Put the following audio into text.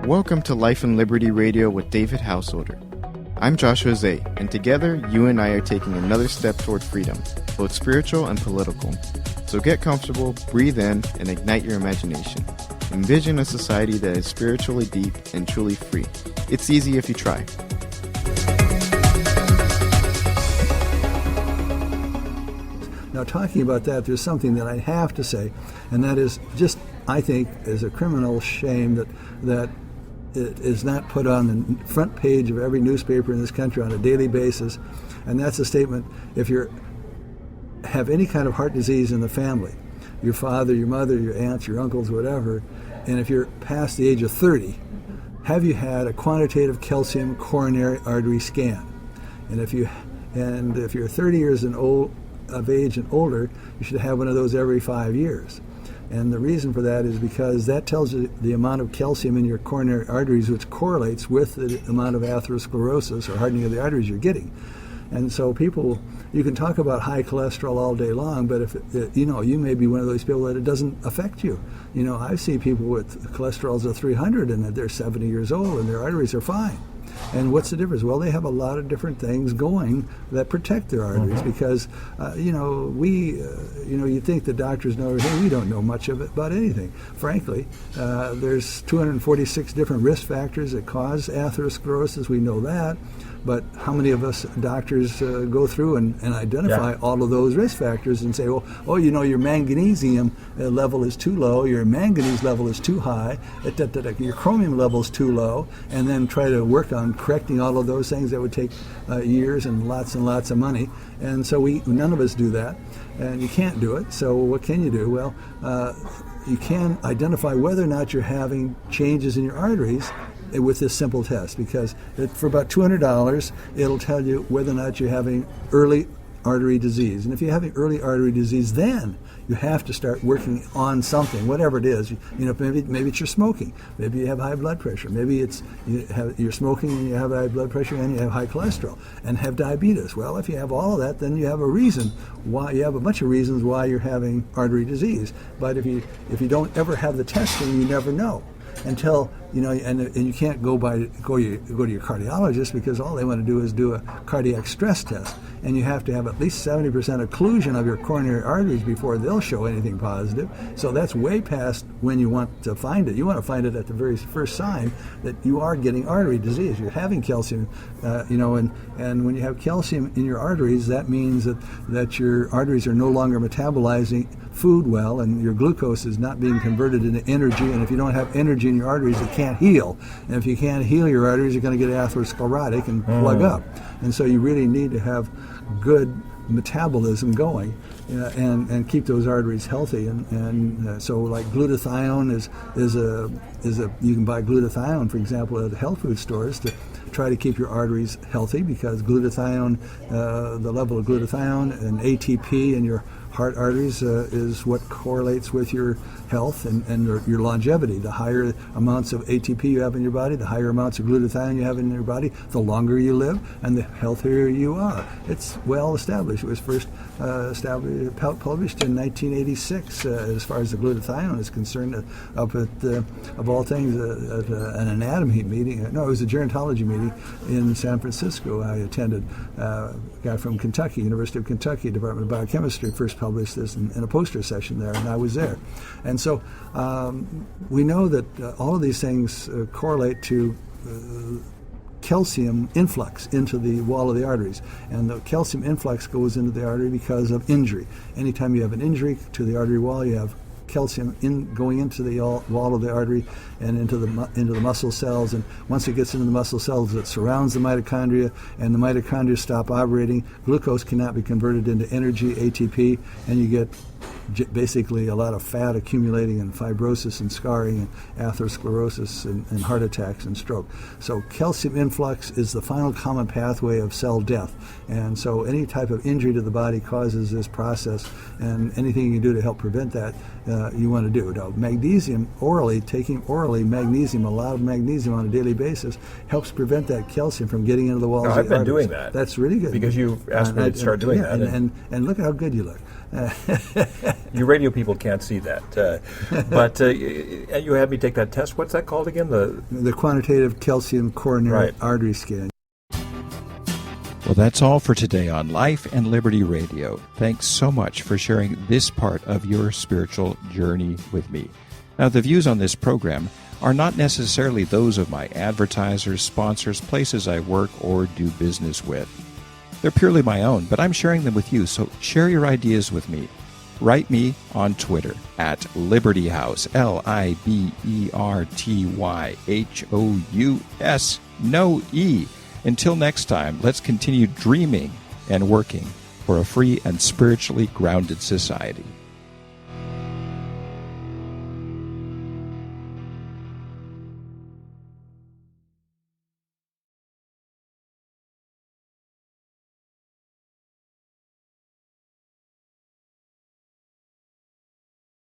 Welcome to Life and Liberty Radio with David Householder. I'm Joshua Zay, and together, you and I are taking another step toward freedom, both spiritual and political. So get comfortable, breathe in, and ignite your imagination. Envision a society that is spiritually deep and truly free. It's easy if you try. Now, talking about that, there's something that I have to say, and that is just, I think, is a criminal shame that it is not put on the front page of every newspaper in this country on a daily basis, and that's a statement: if you have any kind of heart disease in the family, your father, your mother, your aunts, your uncles, whatever, and if you're past the age of 30, have you had a quantitative calcium coronary artery scan? And if you're 30 years of age and older, you should have one of those every 5 years. And the reason for that is because that tells you the amount of calcium in your coronary arteries, which correlates with the amount of atherosclerosis or hardening of the arteries you're getting. And so people, you can talk about high cholesterol all day long, but if you may be one of those people that it doesn't affect you. I've seen people with cholesterols of 300 and they're 70 years old and their arteries are fine. And what's the difference? Well, they have a lot of different things going that protect their arteries because, you think the doctors know everything. We don't know much about anything. Frankly, there's 246 different risk factors that cause atherosclerosis. We know that. But how many of us doctors go through and identify all of those risk factors and say, your magnesium level is too low, your manganese level is too high, your chromium level is too low, and then try to work on correcting all of those things that would take years and lots of money. And so none of us do that, and you can't do it. So what can you do? Well, you can identify whether or not you're having changes in your arteries with this simple test, because for about $200, it'll tell you whether or not you're having early artery disease. And if you're having early artery disease, then you have to start working on something, whatever it is. Maybe it's your smoking. Maybe you have high blood pressure. Maybe you're smoking and you have high blood pressure and you have high cholesterol and have diabetes. Well, if you have all of that, then you have a reason why. You have a bunch of reasons why you're having artery disease. But if you don't ever have the testing, you never know. Until and you can't go to your cardiologist because all they want to do is do a cardiac stress test, and you have to have at least 70% occlusion of your coronary arteries before they'll show anything positive. So that's way past when you want to find it. You want to find it at the very first sign that you are getting artery disease. You're having calcium, and when you have calcium in your arteries, that means that your arteries are no longer metabolizing food well, and your glucose is not being converted into energy. And if you don't have energy in your arteries, it can't heal. And if you can't heal your arteries, you're going to get atherosclerotic and plug up. And so you really need to have good metabolism going and keep those arteries healthy. And so like glutathione is you can buy glutathione, for example, at health food stores to try to keep your arteries healthy, because glutathione, the level of glutathione and ATP in your heart arteries is what correlates with your health and your longevity. The higher amounts of ATP you have in your body, the higher amounts of glutathione you have in your body, the longer you live and the healthier you are. It's well established. It was first published in 1986 as far as the glutathione is concerned, up at, of all things, at an anatomy meeting. No, it was a gerontology meeting in San Francisco. I attended. A guy from Kentucky, University of Kentucky, Department of Biochemistry, first published this in a poster session there, and I was there. And so we know that all of these things correlate to calcium influx into the wall of the arteries. And the calcium influx goes into the artery because of injury. Anytime you have an injury to the artery wall, you have calcium going into the wall of the artery and into the muscle cells, and once it gets into the muscle cells, it surrounds the mitochondria, and the mitochondria stop operating. Glucose cannot be converted into energy, ATP, and you get basically a lot of fat accumulating and fibrosis and scarring and atherosclerosis and heart attacks and stroke. So calcium influx is the final common pathway of cell death. And so any type of injury to the body causes this process, and anything you can do to help prevent that, you want to do. Now, magnesium, taking orally magnesium, a lot of magnesium on a daily basis, helps prevent that calcium from getting into the walls of the arteries. I've been doing that. That's really good. Because you asked me to start doing that. And look how good you look. You radio people can't see that. But you had me take that test. What's that called again? The quantitative calcium coronary Right. artery scan. Well, that's all for today on Life and Liberty Radio. Thanks so much for sharing this part of your spiritual journey with me. Now, the views on this program are not necessarily those of my advertisers, sponsors, places I work or do business with. They're purely my own, but I'm sharing them with you, so share your ideas with me. Write me on Twitter at Liberty House, LIBERTYHOUS, no E. Until next time, let's continue dreaming and working for a free and spiritually grounded society.